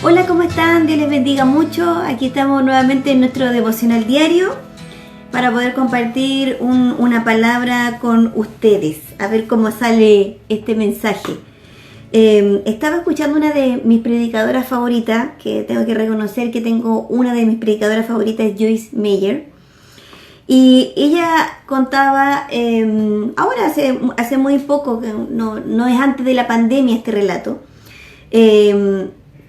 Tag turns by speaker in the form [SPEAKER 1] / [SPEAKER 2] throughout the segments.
[SPEAKER 1] Hola, ¿cómo están? Dios les bendiga mucho. Aquí estamos nuevamente en nuestro devocional diario para poder compartir una palabra con ustedes. A ver cómo sale este mensaje. Estaba escuchando una de mis predicadoras favoritas, que tengo que reconocer que tengo una de mis predicadoras favoritas, es Joyce Meyer. Y ella contaba, ahora hace muy poco, no es antes de la pandemia este relato,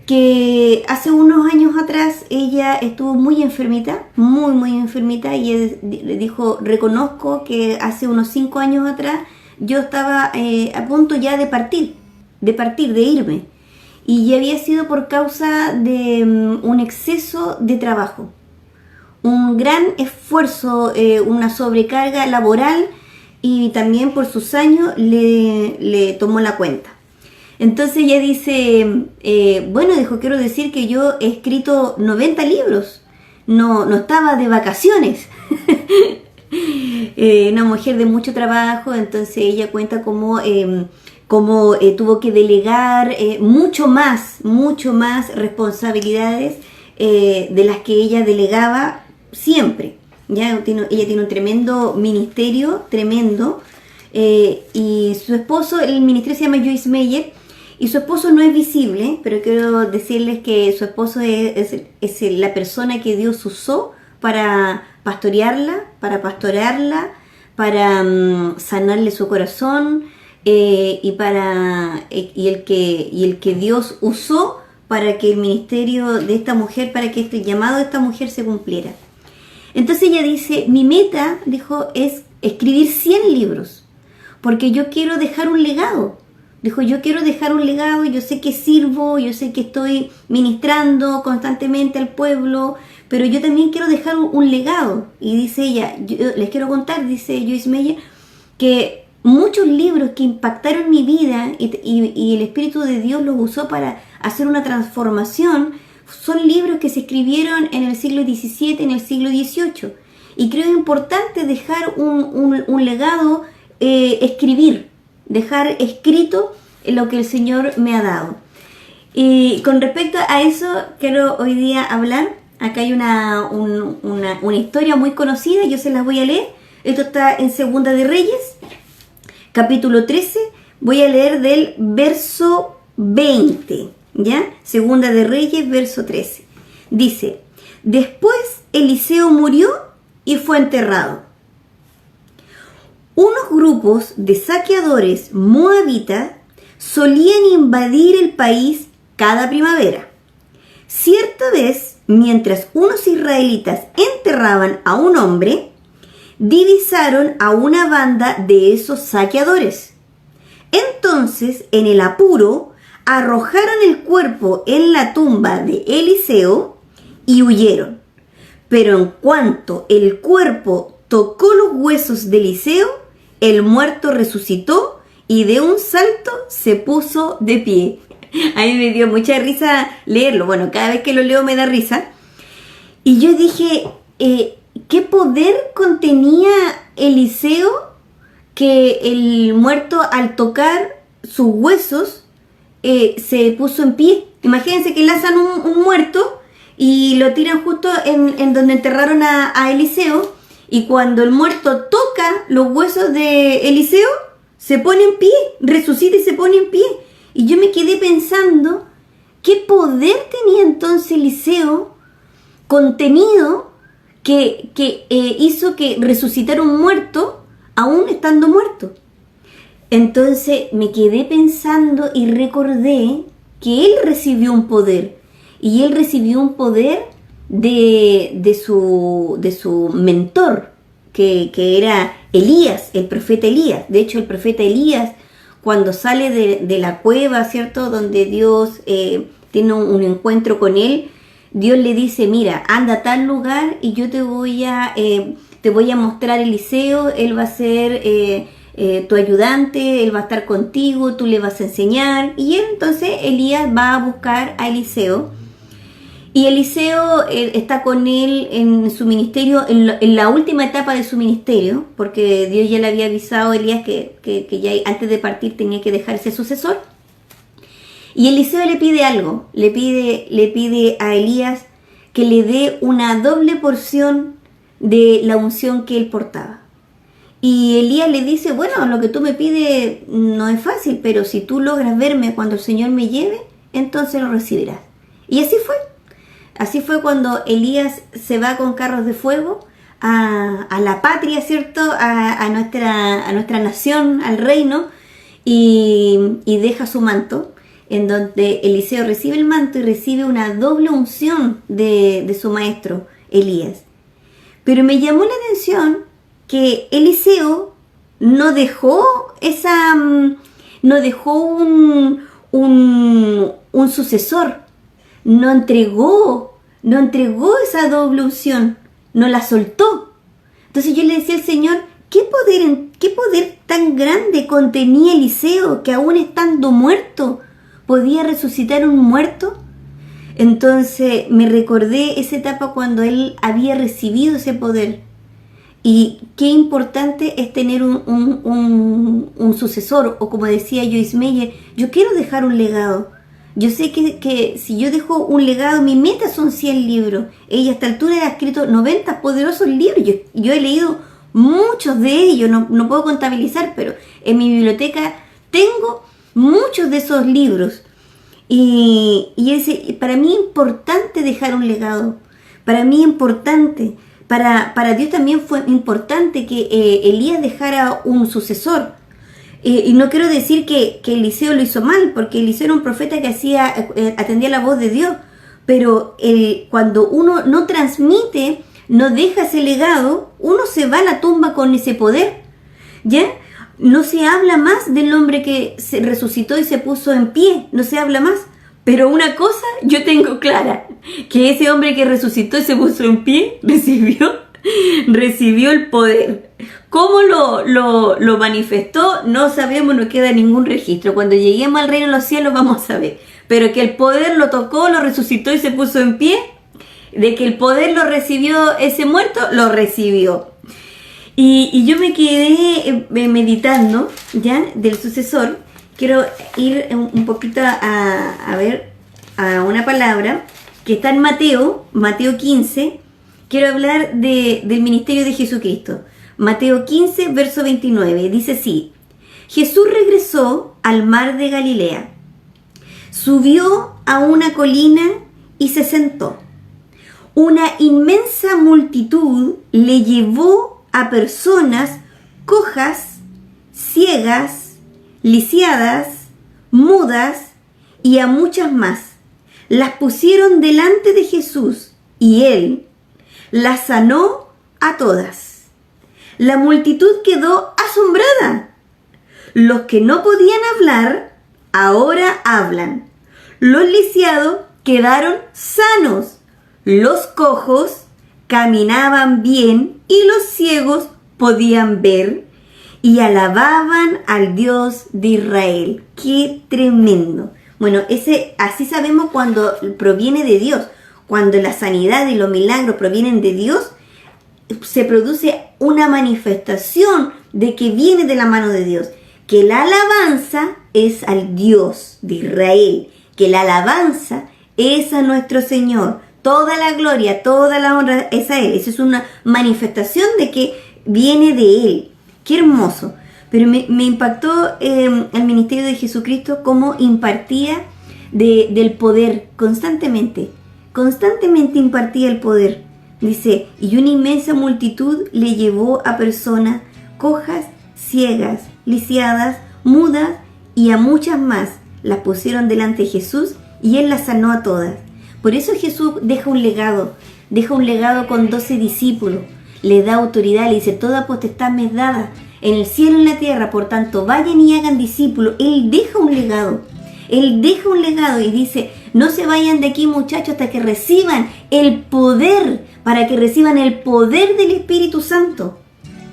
[SPEAKER 1] que hace unos años atrás ella estuvo muy enfermita, muy enfermita, y ella le dijo: reconozco que hace unos 5 años atrás yo estaba a punto ya de partir, de irme, y ya había sido por causa de un exceso de trabajo, un gran esfuerzo, una sobrecarga laboral, y también por sus años le tomó la cuenta. Entonces ella dice, dijo, quiero decir que yo he escrito 90 libros, no estaba de vacaciones. Una mujer de mucho trabajo. Entonces ella cuenta cómo tuvo que delegar mucho más responsabilidades de las que ella delegaba siempre. Ella tiene un tremendo ministerio, y su esposo, el ministerio se llama Joyce Meyer, y su esposo no es visible, pero quiero decirles que su esposo es la persona que Dios usó para pastorearla, para sanarle su corazón, y el que Dios usó para que el ministerio de esta mujer, para que este llamado de esta mujer se cumpliera. Entonces ella dice, mi meta, dijo, es escribir 100 libros, porque yo quiero dejar un legado. Dijo, yo quiero dejar un legado, yo sé que sirvo, yo sé que estoy ministrando constantemente al pueblo, pero yo también quiero dejar un legado. Y dice ella, yo les quiero contar, dice Joyce Meyer, que muchos libros que impactaron mi vida y el Espíritu de Dios los usó para hacer una transformación, son libros que se escribieron en el siglo XVII, en el siglo XVIII. Y creo importante dejar un legado, dejar escrito lo que el Señor me ha dado. Y con respecto a eso quiero hoy día hablar. Acá hay una historia muy conocida, yo se las voy a leer. Esto está en Segunda de Reyes, capítulo 13. Voy a leer del verso 20, ¿ya? Segunda de Reyes, verso 13. Dice, después Eliseo murió y fue enterrado. Unos grupos de saqueadores moabitas solían invadir el país cada primavera. Cierta vez, mientras unos israelitas enterraban a un hombre, divisaron a una banda de esos saqueadores. Entonces, en el apuro, arrojaron el cuerpo en la tumba de Eliseo y huyeron. Pero en cuanto el cuerpo tocó los huesos de Eliseo, el muerto resucitó y de un salto se puso de pie. A mí me dio mucha risa leerlo. Bueno, cada vez que lo leo me da risa. Y yo dije, ¿qué poder contenía Eliseo que el muerto al tocar sus huesos se puso en pie? Imagínense que lanzan un muerto y lo tiran justo en donde enterraron a Eliseo. Y cuando el muerto toca los huesos de Eliseo, se pone en pie, resucita y se pone en pie. Y yo me quedé pensando, ¿qué poder tenía entonces Eliseo contenido que hizo que resucitara un muerto aún estando muerto? Entonces me quedé pensando y recordé que él recibió un poder. Y él recibió un poder de su mentor, que era Elías, el profeta Elías. De hecho, el profeta Elías, cuando sale de la cueva, ¿cierto?, donde Dios tiene un encuentro con él, Dios le dice, mira, anda a tal lugar y yo te voy a mostrar Eliseo, él va a ser tu ayudante, él va a estar contigo, tú le vas a enseñar. Y entonces Elías va a buscar a Eliseo. Y Eliseo está con él en su ministerio, en la última etapa de su ministerio, porque Dios ya le había avisado a Elías que ya antes de partir tenía que dejarse sucesor. Y Eliseo le pide algo, le pide a Elías que le dé una doble porción de la unción que él portaba. Y Elías le dice, bueno, lo que tú me pides no es fácil, pero si tú logras verme cuando el Señor me lleve, entonces lo recibirás. Y así fue. Así fue cuando Elías se va con carros de fuego a la patria, ¿cierto? A nuestra nación, al reino, y deja su manto, en donde Eliseo recibe el manto y recibe una doble unción de su maestro, Elías. Pero me llamó la atención que Eliseo no dejó un sucesor, no entregó esa doble unción, no la soltó. Entonces yo le decía al Señor, ¿qué poder tan grande contenía Eliseo, que aún estando muerto podía resucitar un muerto? Entonces me recordé esa etapa cuando él había recibido ese poder. Y qué importante es tener un sucesor, o como decía Joyce Meyer, yo quiero dejar un legado. Yo sé que si yo dejo un legado, mi meta son 100 libros. Ella a esta altura ha escrito 90 poderosos libros. Yo he leído muchos de ellos, no puedo contabilizar, pero en mi biblioteca tengo muchos de esos libros. Y para mí es importante dejar un legado. Para mí es importante. Para Dios también fue importante que Elías dejara un sucesor. Y no quiero decir que Eliseo lo hizo mal, porque Eliseo era un profeta que atendía la voz de Dios. Pero cuando uno no transmite, no deja ese legado, uno se va a la tumba con ese poder. ¿Ya? No se habla más del hombre que se resucitó y se puso en pie. No se habla más. Pero una cosa yo tengo clara, que ese hombre que resucitó y se puso en pie recibió el poder. ¿Cómo lo manifestó? No sabemos, no queda ningún registro. Cuando lleguemos al reino de los cielos vamos a ver. Pero que el poder lo tocó, lo resucitó y se puso en pie, de que el poder lo recibió ese muerto, lo recibió. Y yo me quedé meditando ya del sucesor. Quiero ir un poquito a ver a una palabra que está en Mateo 15. Quiero hablar del ministerio de Jesucristo. Mateo 15, verso 29. Dice así: Jesús regresó al mar de Galilea, subió a una colina y se sentó. Una inmensa multitud le llevó a personas cojas, ciegas, lisiadas, mudas y a muchas más. Las pusieron delante de Jesús y él las sanó a todas. La multitud quedó asombrada. Los que no podían hablar, ahora hablan. Los lisiados quedaron sanos. Los cojos caminaban bien y los ciegos podían ver y alababan al Dios de Israel. ¡Qué tremendo! Bueno, así sabemos cuando proviene de Dios. Cuando la sanidad y los milagros provienen de Dios, se produce una manifestación de que viene de la mano de Dios. Que la alabanza es al Dios de Israel. Que la alabanza es a nuestro Señor. Toda la gloria, toda la honra es a Él. Esa es una manifestación de que viene de Él. ¡Qué hermoso! Pero me impactó el ministerio de Jesucristo, cómo impartía del poder constantemente. Constantemente impartía el poder. Dice, y una inmensa multitud le llevó a personas cojas, ciegas, lisiadas, mudas y a muchas más. Las pusieron delante de Jesús y Él las sanó a todas. Por eso Jesús deja un legado con 12 discípulos. Le da autoridad, le dice, toda potestad me es dada en el cielo y en la tierra, por tanto vayan y hagan discípulos. Él deja un legado y dice, no se vayan de aquí, muchachos, hasta que reciban el poder, para que reciban el poder del Espíritu Santo.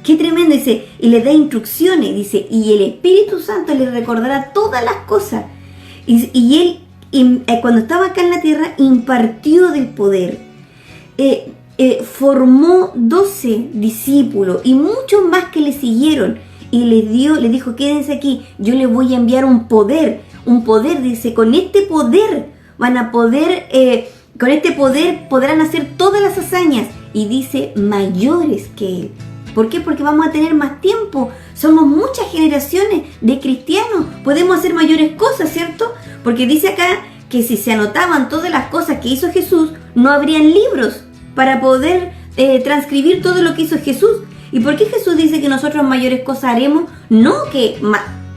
[SPEAKER 1] Qué tremendo, dice, y les da instrucciones, dice, y el Espíritu Santo les recordará todas las cosas. Y él, cuando estaba acá en la tierra, impartió del poder. Formó 12 discípulos y muchos más que le siguieron. y les dijo, quédense aquí, yo les voy a enviar un poder, dice, con este poder van a poder, con este poder podrán hacer todas las hazañas, y dice, mayores que él. ¿Por qué? Porque vamos a tener más tiempo, somos muchas generaciones de cristianos, podemos hacer mayores cosas, ¿cierto? Porque dice acá que si se anotaban todas las cosas que hizo Jesús, no habrían libros para poder transcribir todo lo que hizo Jesús. ¿Y por qué Jesús dice que nosotros mayores cosas haremos? No que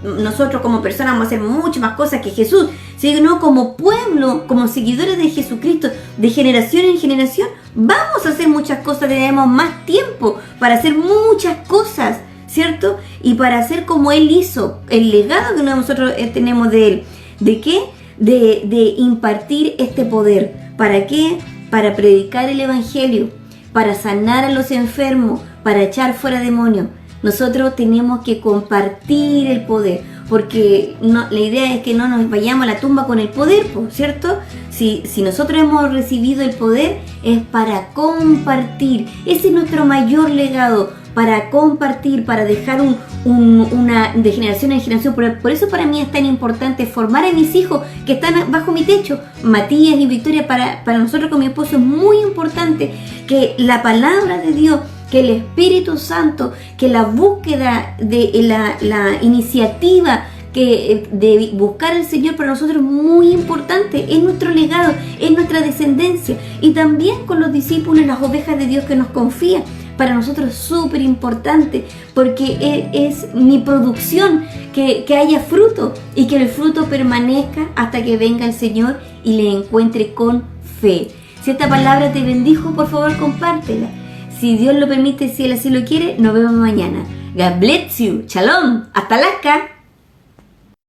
[SPEAKER 1] nosotros como personas vamos a hacer muchas más cosas que Jesús, sino como pueblo, como seguidores de Jesucristo, de generación en generación, vamos a hacer muchas cosas, tenemos más tiempo para hacer muchas cosas, ¿cierto? Y para hacer como Él hizo, el legado que nosotros tenemos de Él. ¿De qué? De impartir este poder. ¿Para qué? Para predicar el Evangelio, para sanar a los enfermos, para echar fuera demonios. Nosotros tenemos que compartir el poder, porque la idea es que no nos vayamos a la tumba con el poder, ¿cierto? Si nosotros hemos recibido el poder, es para compartir. Ese es nuestro mayor legado, para compartir, para dejar una de generación en generación. Por eso para mí es tan importante formar a mis hijos que están bajo mi techo. Matías y Victoria, para nosotros con mi esposo es muy importante que la palabra de Dios, que el Espíritu Santo, que la búsqueda de la iniciativa de buscar al Señor para nosotros es muy importante, es nuestro legado, es nuestra descendencia, y también con los discípulos, las ovejas de Dios que nos confía. Para nosotros es súper importante, porque es mi producción, que haya fruto y que el fruto permanezca hasta que venga el Señor y le encuentre con fe. Si esta palabra te bendijo, por favor compártela. Si Dios lo permite, si Él así lo quiere, nos vemos mañana. God bless you. Shalom. Hasta Alaska.